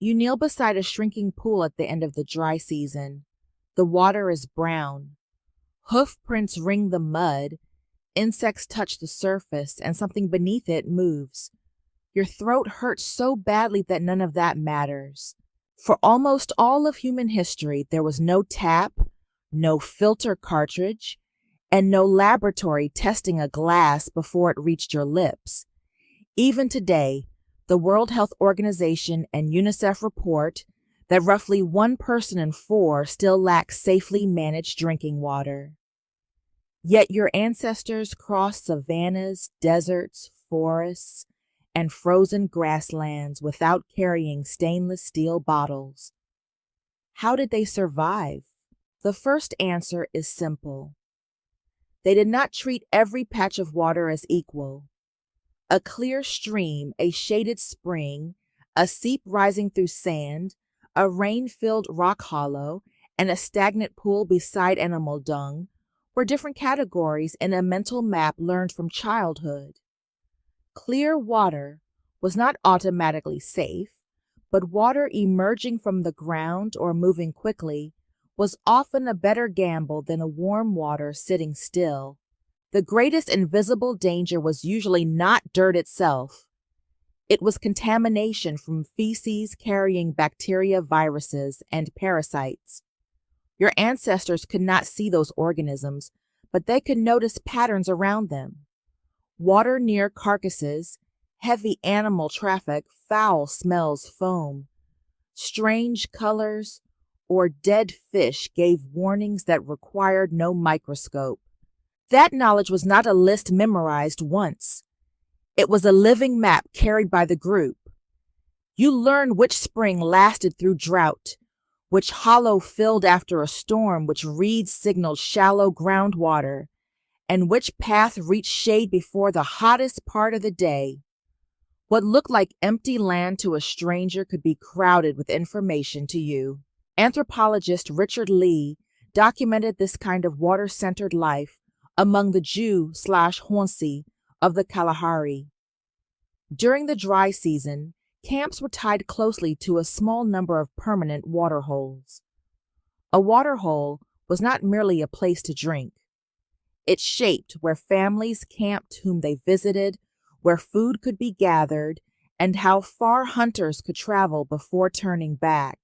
You kneel beside a shrinking pool at the end of the dry season. The water is brown. Hoofprints ring the mud. Insects touch the surface, and something beneath it moves. Your throat hurts so badly that none of that matters. For almost all of human history, there was no tap, no filter cartridge, and no laboratory testing a glass before it reached your lips. Even today, the World Health Organization and UNICEF report that roughly 1 person in 4 still lacks safely managed drinking water. Yet your ancestors crossed savannas, deserts, forests, and frozen grasslands without carrying stainless steel bottles. How did they survive? The first answer is simple. They did not treat every patch of water as equal. A clear stream, a shaded spring, a seep rising through sand, a rain-filled rock hollow, and a stagnant pool beside animal dung were different categories in a mental map learned from childhood. Clear water was not automatically safe, but water emerging from the ground or moving quickly was often a better gamble than a warm water sitting still. The greatest invisible danger was usually not dirt itself. It was contamination from feces carrying bacteria, viruses, and parasites. Your ancestors could not see those organisms, but they could notice patterns around them. Water near carcasses, heavy animal traffic, foul smells, foam, strange colors, or dead fish gave warnings that required no microscope. That knowledge was not a list memorized once. It was a living map carried by the group. You learned which spring lasted through drought, which hollow filled after a storm, which reeds signaled shallow groundwater, and which path reached shade before the hottest part of the day. What looked like empty land to a stranger could be crowded with information to you. Anthropologist Richard Lee documented this kind of water-centered life among the Jew/Honsi of the Kalahari. During the dry season, camps were tied closely to a small number of permanent water holes. A water hole was not merely a place to drink. It shaped where families camped, whom they visited, where food could be gathered, and how far hunters could travel before turning back.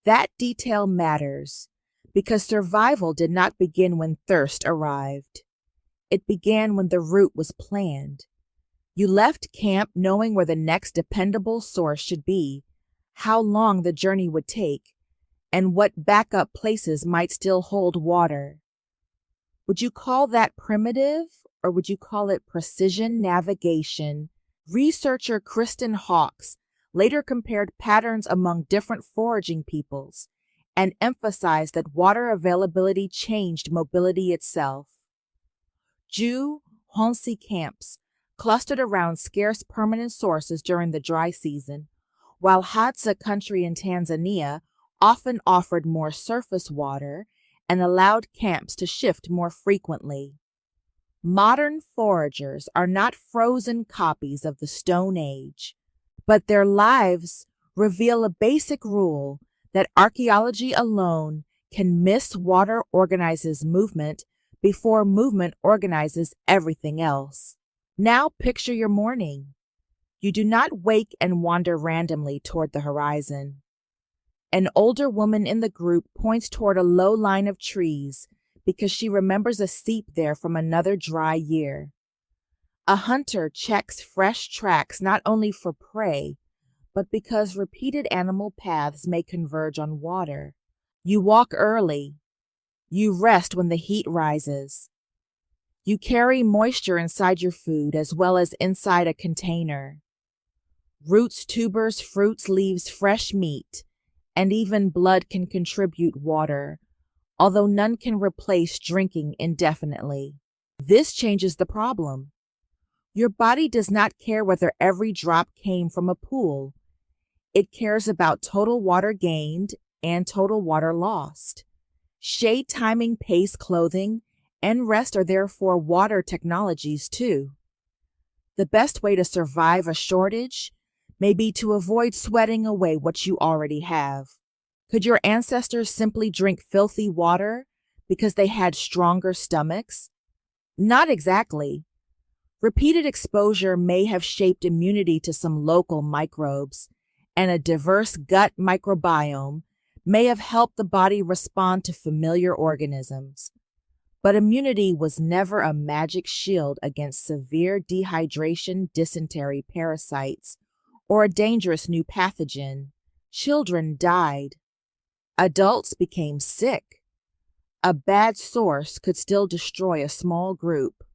That detail matters because survival did not begin when thirst arrived. It began when the route was planned. You left camp knowing where the next dependable source should be, how long the journey would take, and what backup places might still hold water. Would you call that primitive, or would you call it precision navigation? Researcher Kristen Hawkes later compared patterns among different foraging peoples and emphasized that water availability changed mobility itself. Jew-Honsi camps clustered around scarce permanent sources during the dry season, while Hadza country in Tanzania often offered more surface water and allowed camps to shift more frequently. Modern foragers are not frozen copies of the Stone Age, but their lives reveal a basic rule that archaeology alone can miss water organizes movement before movement organizes everything else. Now picture your morning. You do not wake and wander randomly toward the horizon. An older woman in the group points toward a low line of trees because she remembers a seep there from another dry year. A hunter checks fresh tracks not only for prey, but because repeated animal paths may converge on water. You walk early. You rest when the heat rises. You carry moisture inside your food as well as inside a container. Roots, tubers, fruits, leaves, fresh meat, and even blood can contribute water, although none can replace drinking indefinitely. This changes the problem. Your body does not care whether every drop came from a pool. It cares about total water gained and total water lost. Shade timing, pace, clothing, and rest are therefore water technologies too. The best way to survive a shortage may be to avoid sweating away what you already have. Could your ancestors simply drink filthy water because they had stronger stomachs? Not exactly. Repeated exposure may have shaped immunity to some local microbes, and a diverse gut microbiome may have helped the body respond to familiar organisms. But immunity was never a magic shield against severe dehydration, dysentery, parasites, or a dangerous new pathogen. Children died. Adults became sick. A bad source could still destroy a small group.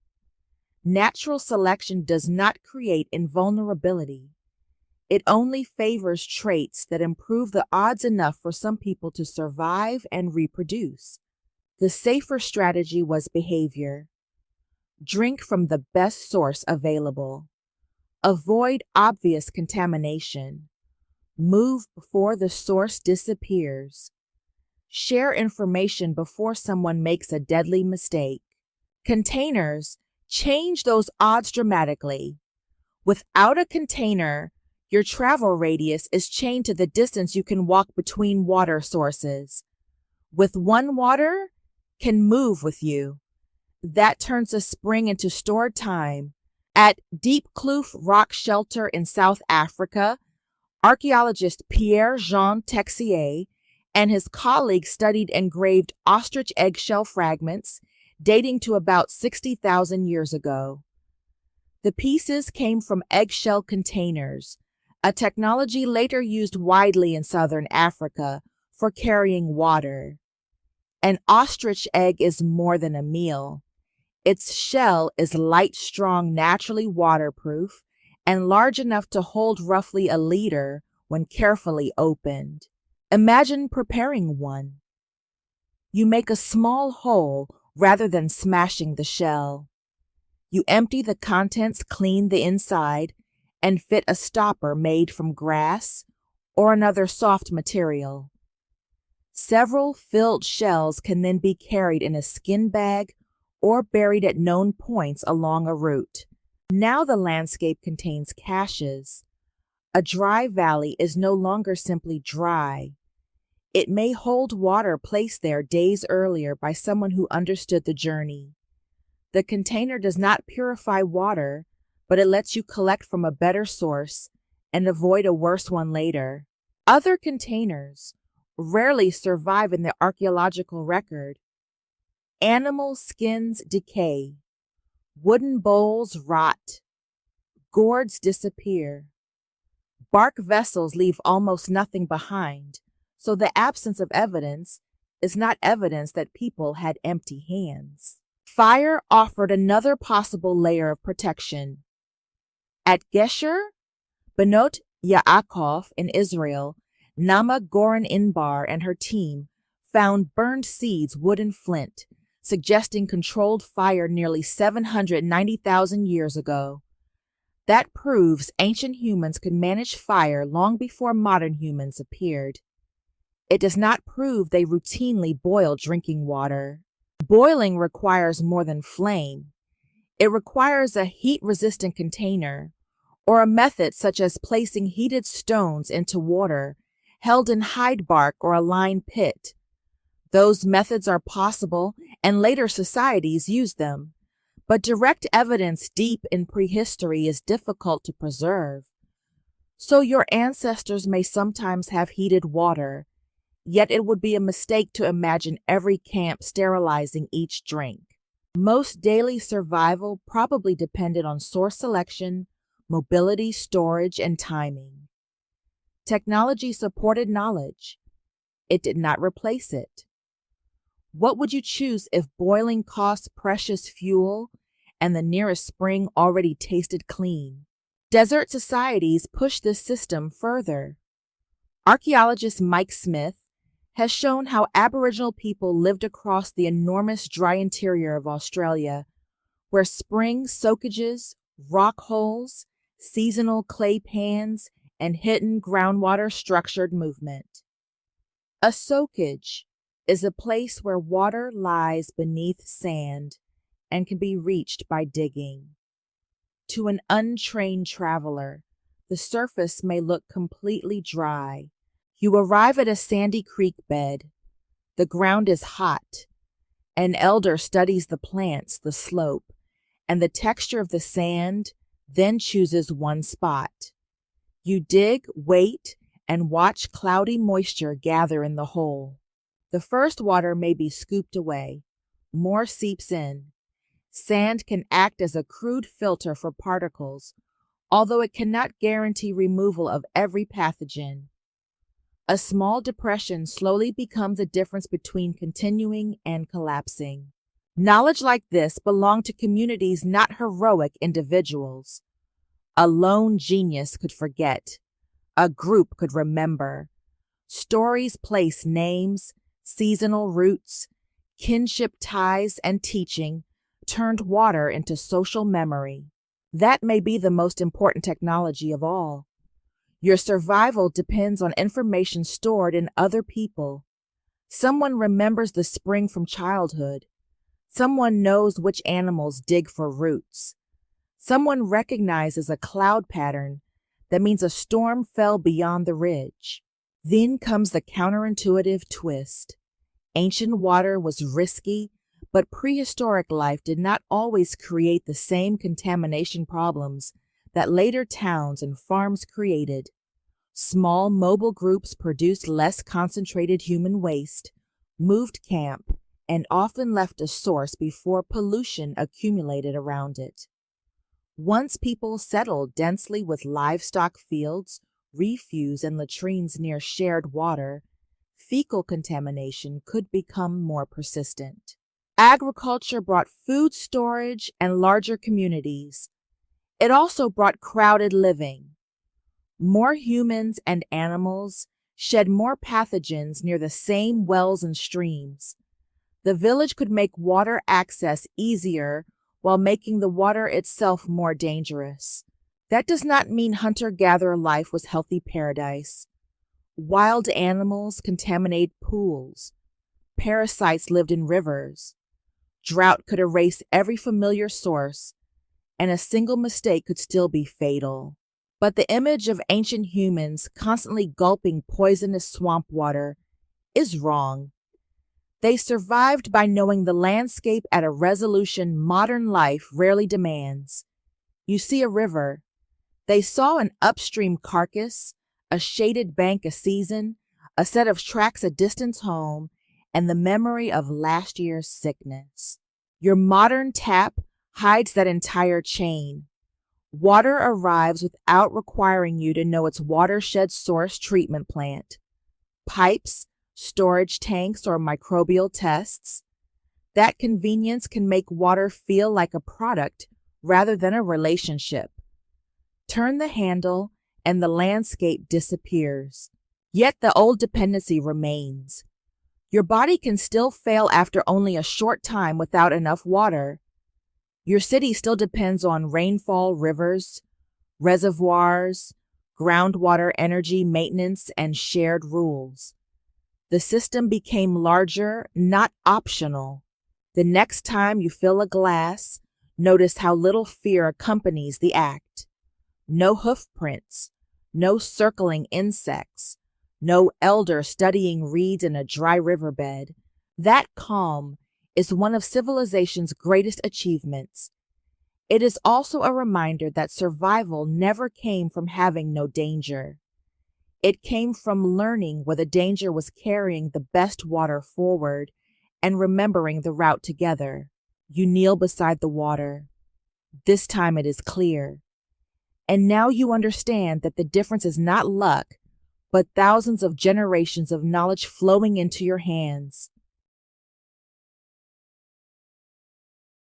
Natural selection does not create invulnerability. It only favors traits that improve the odds enough for some people to survive and reproduce. The safer strategy was behavior. Drink from the best source available. Avoid obvious contamination. Move before the source disappears. Share information before someone makes a deadly mistake. Containers change those odds dramatically. Without a container, your travel radius is chained to the distance you can walk between water sources. With one, water can move with you. That turns a spring into stored time. At Diepkloof Rock Shelter in South Africa, archaeologist Pierre-Jean Texier and his colleagues studied engraved ostrich eggshell fragments dating to about 60,000 years ago. The pieces came from eggshell containers, a technology later used widely in southern Africa for carrying water. An ostrich egg is more than a meal. Its shell is light, strong, naturally waterproof, and large enough to hold roughly a liter when carefully opened. Imagine preparing one. You make a small hole rather than smashing the shell. You empty the contents, clean the inside, and fit a stopper made from grass or another soft material. Several filled shells can then be carried in a skin bag or buried at known points along a route. Now the landscape contains caches. A dry valley is no longer simply dry. It may hold water placed there days earlier by someone who understood the journey. The container does not purify water, but it lets you collect from a better source and avoid a worse one later. Other containers rarely survive in the archaeological record. Animal skins decay. Wooden bowls rot. Gourds disappear. Bark vessels leave almost nothing behind, so the absence of evidence is not evidence that people had empty hands. Fire offered another possible layer of protection. At Gesher, Benot Yaakov in Israel, Nama Goren Inbar and her team found burned seeds, wood, and flint, suggesting controlled fire nearly 790,000 years ago. That proves ancient humans could manage fire long before modern humans appeared. It does not prove they routinely boiled drinking water. Boiling requires more than flame. It requires a heat-resistant container, or a method such as placing heated stones into water held in hide bark or a lined pit. Those methods are possible, and later societies used them, but direct evidence deep in prehistory is difficult to preserve. So your ancestors may sometimes have heated water, yet it would be a mistake to imagine every camp sterilizing each drink. Most daily survival probably depended on source selection, mobility, storage, and timing. Technology supported knowledge. It did not replace it. What would you choose if boiling cost precious fuel and the nearest spring already tasted clean? Desert societies push this system further. Archaeologist Mike Smith has shown how Aboriginal people lived across the enormous dry interior of Australia, where spring soakages, rock holes, seasonal clay pans, and hidden groundwater structured movement. A soakage is a place where water lies beneath sand and can be reached by digging. To an untrained traveler, the surface may look completely dry. You arrive at a sandy creek bed. The ground is hot. An elder studies the plants, the slope, and the texture of the sand, then chooses one spot. You dig, wait, and watch cloudy moisture gather in the hole. The first water may be scooped away. More seeps in. Sand can act as a crude filter for particles, although it cannot guarantee removal of every pathogen. A small depression slowly becomes a difference between continuing and collapsing. Knowledge like this belonged to communities, not heroic individuals. A lone genius could forget. A group could remember. Stories place names, seasonal roots, kinship ties, and teaching turned water into social memory. That may be the most important technology of all. Your survival depends on information stored in other people. Someone remembers the spring from childhood. Someone knows which animals dig for roots. Someone recognizes a cloud pattern that means a storm fell beyond the ridge. Then comes the counterintuitive twist. Ancient water was risky, but prehistoric life did not always create the same contamination problems that later towns and farms created. Small mobile groups produced less concentrated human waste, moved camp, and often left a source before pollution accumulated around it. Once people settled densely with livestock fields, refuse, and latrines near shared water, fecal contamination could become more persistent. Agriculture brought food storage and larger communities. It also brought crowded living. More humans and animals shed more pathogens near the same wells and streams. The village could make water access easier while making the water itself more dangerous. That does not mean hunter-gatherer life was healthy paradise. Wild animals contaminated pools. Parasites lived in rivers. Drought could erase every familiar source, and a single mistake could still be fatal. But the image of ancient humans constantly gulping poisonous swamp water is wrong. They survived by knowing the landscape at a resolution modern life rarely demands. You see a river. They saw an upstream carcass, a shaded bank a season, a set of tracks a distance home, and the memory of last year's sickness. Your modern tap hides that entire chain. Water arrives without requiring you to know its watershed source treatment plant. Pipes, storage tanks, or microbial tests. That convenience can make water feel like a product rather than a relationship. Turn the handle and the landscape disappears. Yet the old dependency remains. Your body can still fail after only a short time without enough water. Your city still depends on rainfall, rivers, reservoirs, groundwater energy maintenance, and shared rules. The system became larger, not optional. The next time you fill a glass, notice how little fear accompanies the act. No hoofprints, no circling insects, no elder studying reeds in a dry riverbed. That calm is one of civilization's greatest achievements. It is also a reminder that survival never came from having no danger. It came from learning where the danger was carrying the best water forward and remembering the route together. You kneel beside the water. This time it is clear. And now you understand that the difference is not luck, but thousands of generations of knowledge flowing into your hands.